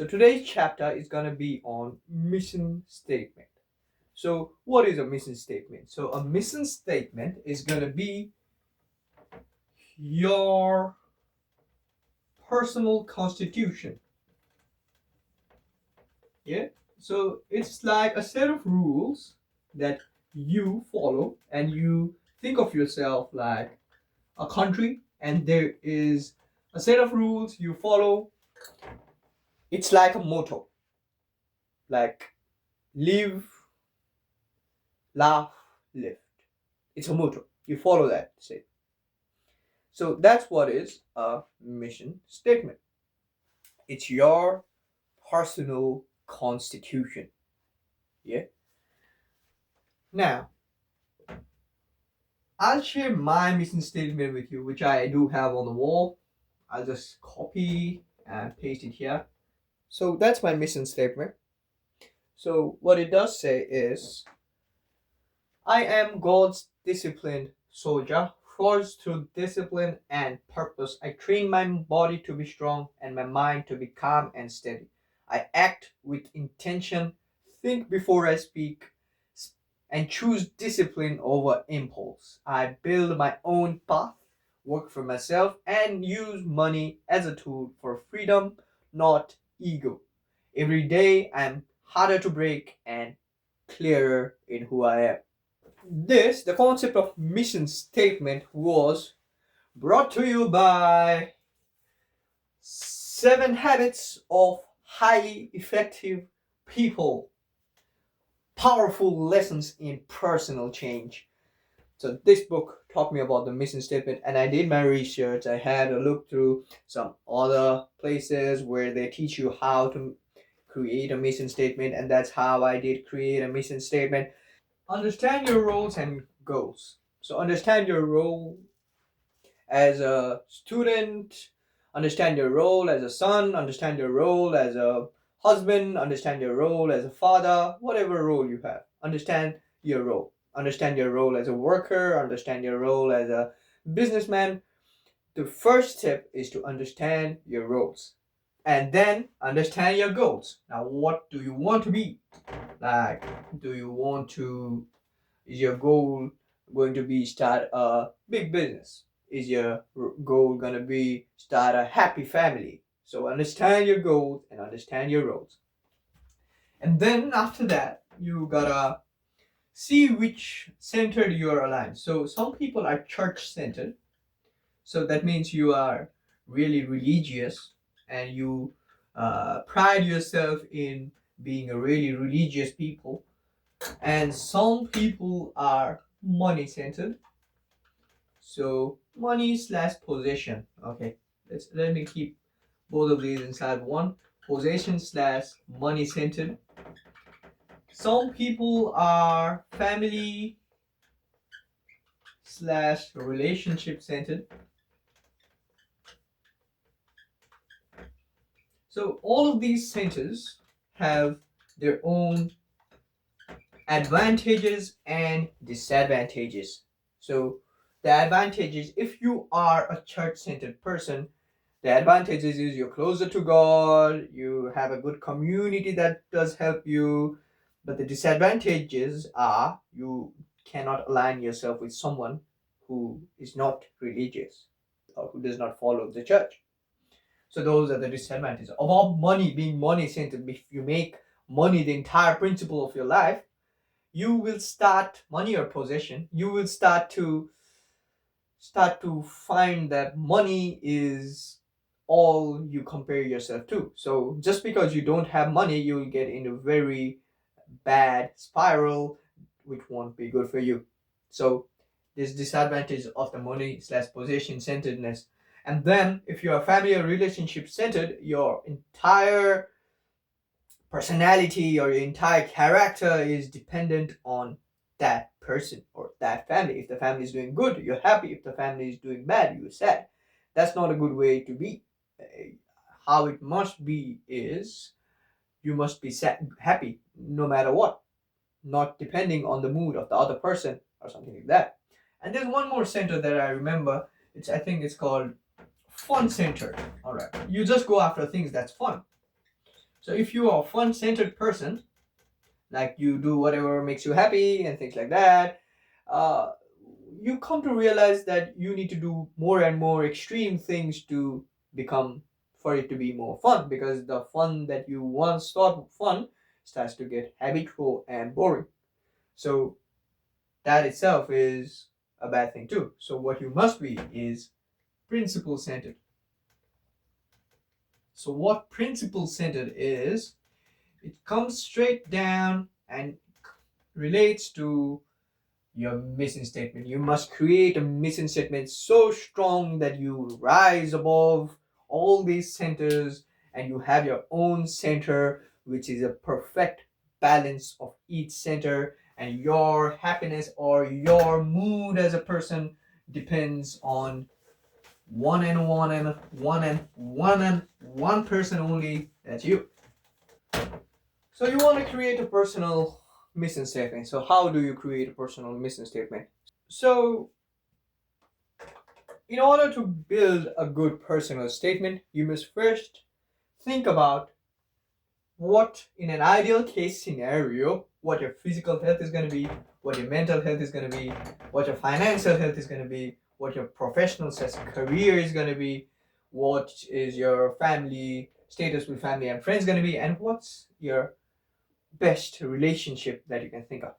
So today's chapter is going to be on mission statement. So what is a mission statement? So a mission statement is going to be your personal constitution. Yeah. So it's like a set of rules that you follow, and you think of yourself like a country, and there is a set of rules you follow. It's like a motto, like live, laugh, lift. It's a motto. You follow that. Say. So that's what is a mission statement. It's your personal constitution. Yeah. Now, I'll share my mission statement with you, which I do have on the wall. I'll just copy and paste it here. So that's my mission statement. So what it does say is, I am God's disciplined soldier. Forged through discipline and purpose, I train my body to be strong and my mind to be calm and steady. I act with intention, think before I speak, and choose discipline over impulse. I build my own path, work for myself, and use money as a tool for freedom, not ego. Every day I'm harder to break and clearer in who I am. The concept of mission statement was brought to you by 7 Habits of Highly Effective People. Powerful lessons in personal change. So this book taught me about the mission statement, and I did my research. I had a look through some other places where they teach you how to create a mission statement, and that's how I did create a mission statement. Understand your roles and goals. So understand your role as a student, understand your role as a son, understand your role as a husband, understand your role as a father, whatever role you have. Understand your role. Understand your role as a worker, understand your role as a businessman. The first step is to understand your roles and then understand your goals. Now, what do you want to be? Like, do you want to, is your goal going to be start a big business? Is your goal going to be start a happy family? So understand your goals and understand your roles. And then after that, you gotta see which center you are aligned. So some people are church centered. So that means you are really religious, and you pride yourself in being a really religious people. And some people are money centered. So money slash possession. Okay, let me keep both of these inside one. Possession slash money centered. Some people are family slash relationship centered. So all of these centers have their own advantages and disadvantages. So the advantages, if you are a church-centered person, the advantages is you're closer to God, you have a good community that does help you. But the disadvantages are you cannot align yourself with someone who is not religious or who does not follow the church. So those are the disadvantages. About money being money centered, if you make money the entire principle of your life, you will start money or possession. You will start to find that money is all you compare yourself to. So just because you don't have money, you will get into a very bad spiral, which won't be good for you. So this disadvantage of the money slash possession centeredness. And then if you are family or relationship centered, your entire personality or your entire character is dependent on that person or that family. If the family is doing good, you're happy. If the family is doing bad, you're sad. That's not a good way to be. How it must be is you must be happy no matter what, not depending on the mood of the other person or something like that. And there's one more center that I remember. I think it's called fun center. All right, you just go after things that's fun. So if you are a fun-centered person, like you do whatever makes you happy and things like that, uh, you come to realize that you need to do more and more extreme things to become for it to be more fun, because the fun that you once thought fun starts to get habitual and boring. So that itself is a bad thing too. So what you must be is principle centered. So what principle centered is, it comes straight down and relates to your mission statement. You must create a mission statement so strong that you rise above all these centers and you have your own center, which is a perfect balance of each center, and your happiness or your mood as a person depends on one person only. That's you. So you want to create a personal mission statement. So how do you create a personal mission statement? So in order to build a good personal statement, you must first think about what, in an ideal case scenario, what your physical health is going to be, what your mental health is going to be, what your financial health is going to be, what your professional career is going to be, what is your family status with family and friends going to be, and what's your best relationship that you can think of.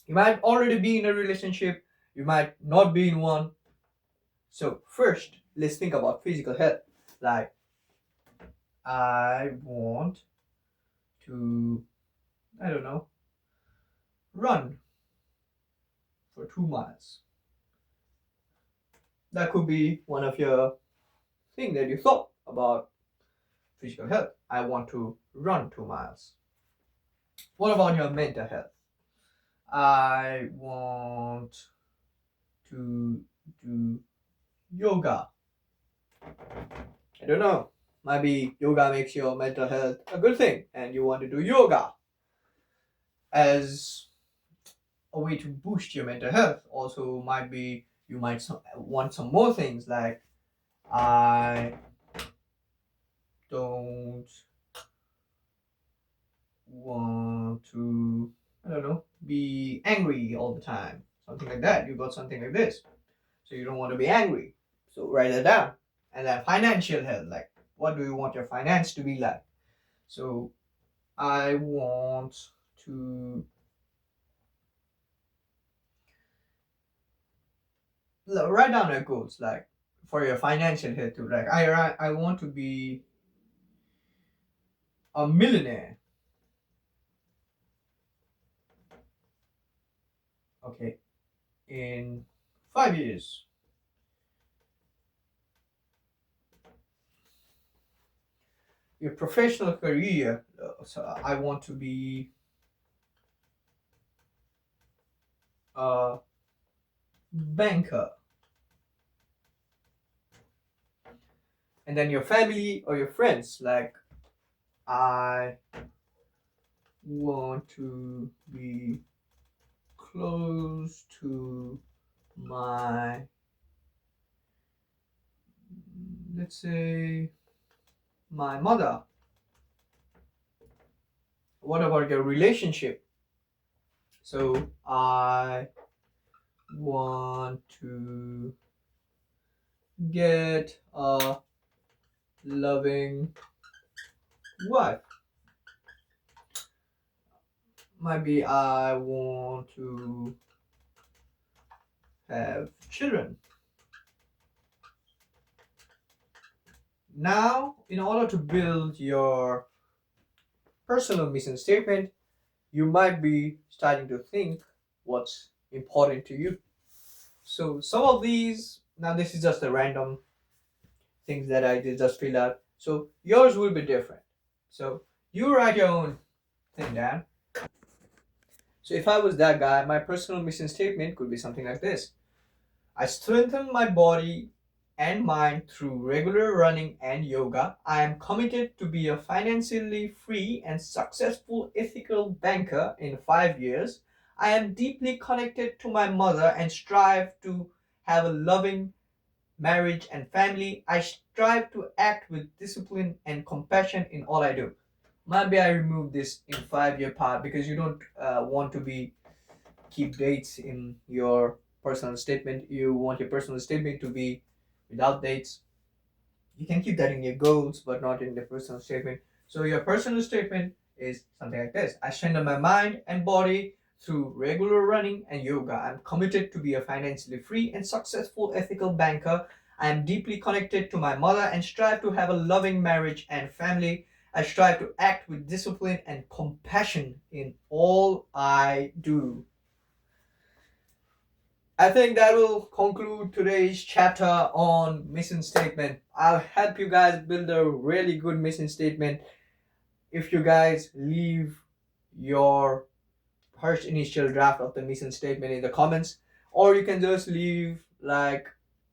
You might already be in a relationship, you might not be in one. So first, let's think about physical health. Like, I want to, I don't know, run for 2 miles. That could be one of your thing that you thought about physical health. I want to run 2 miles. What about your mental health? I want to do yoga. I don't know. Maybe yoga makes your mental health a good thing and you want to do yoga as a way to boost your mental health. Also, might be you might want some more things like, I don't want to, I don't know, be angry all the time. Something like that. You got something like this. So you don't want to be angry. So write it down. And then financial health, like what do you want your finance to be like? So I want to write down your goals, like for your financial health too. Like I want to be a millionaire. Okay, in 5 years. Your professional career. So I want to be a banker. And then your family or your friends, like I want to be close to my, let's say, my mother. What about your relationship? So I want to get a loving wife. Maybe I want to have children. Now, in order to build your personal mission statement, you might be starting to think what's important to you. So, some of these, now this is just a random things that I did just fill out. So, yours will be different. So, you write your own thing down. So, if I was that guy, my personal mission statement could be something like this: I strengthen my body and mind through regular running and yoga. I am committed to be a financially free and successful ethical banker in 5 years. I am deeply connected to my mother and strive to have a loving marriage and family. I strive to act with discipline and compassion in all I do. maybe I remove this in 5 year part because you don't want to be keep dates in your personal statement. You want your personal statement to be without dates. You can keep that in your goals, but not in the personal statement. So your personal statement is something like this: I strengthen my mind and body through regular running and yoga. I'm committed to be a financially free and successful ethical banker. I am deeply connected to my mother and strive to have a loving marriage and family. I strive to act with discipline and compassion in all I do. I think that will conclude today's chapter on mission statement. I'll help you guys build a really good mission statement if you guys leave your first initial draft of the mission statement in the comments, or you can just leave like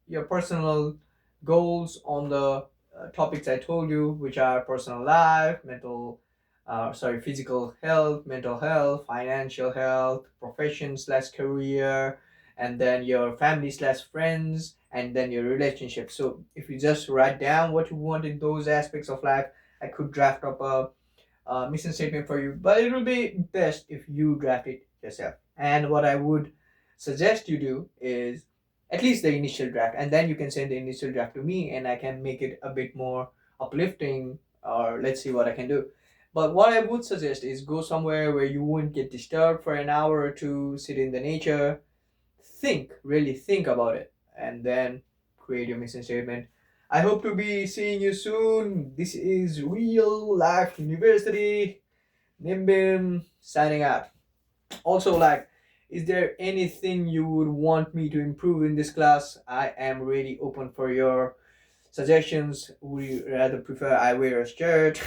your personal goals on the topics I told you, which are personal life, physical health, mental health, financial health, profession slash career, and then your family slash friends, and then your relationship. So if you just write down what you want in those aspects of life, I could draft up a mission statement for you, but it will be best if you draft it yourself. And what I would suggest you do is at least the initial draft, and then you can send the initial draft to me, and I can make it a bit more uplifting, or let's see what I can do. But what I would suggest is go somewhere where you won't get disturbed for an hour or two, sit in the nature, think, really think about it, and then create your mission statement. I hope to be seeing you soon. This is Real Life University. Nimbin signing out. Also, like, is there anything you would want me to improve in this class? I am really open for your suggestions. Would you rather prefer I wear a shirt?